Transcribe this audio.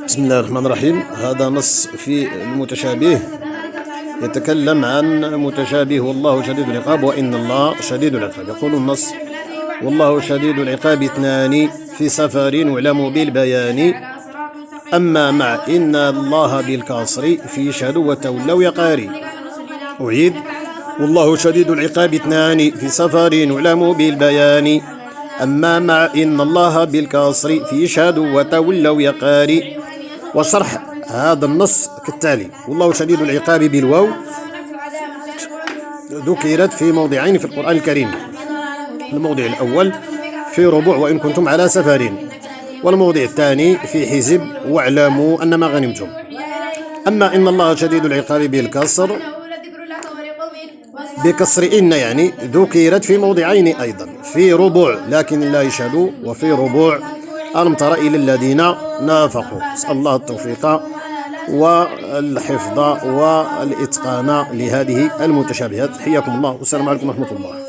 بسم الله الرحمن الرحيم. هذا نص في المتشابه يتكلم عن متشابه والله شديد العقاب وإن الله شديد العقاب. يقول النص: والله شديد العقاب اثنان في سفر اعلموا بالبيان، أما مع إن الله بالكسر في شهدوا وتولوا يقاري. أعيد: والله شديد العقاب اثنان في سفر اعلموا بالبيان، أما مع إن الله بالكسر في شهدوا وتولوا يقاري. وشرح هذا النص كالتالي: والله شديد العقاب بالواو ذكرت في موضعين في القرآن الكريم. الموضع الأول في ربوع وإن كنتم على سفر، والموضع الثاني في حزب واعلموا أنما غنمتم. أما إن الله شديد العقاب بالكسر بكسر إن يعني ذكرت في موضعين أيضا، في ربوع لكن لا يشهدوا، وفي ربوع ألم تر إلى الذين نافقوا. نسأل الله التوفيق والحفظ والإتقان لهذه المتشابهات. حياكم الله والسلام عليكم ورحمة الله.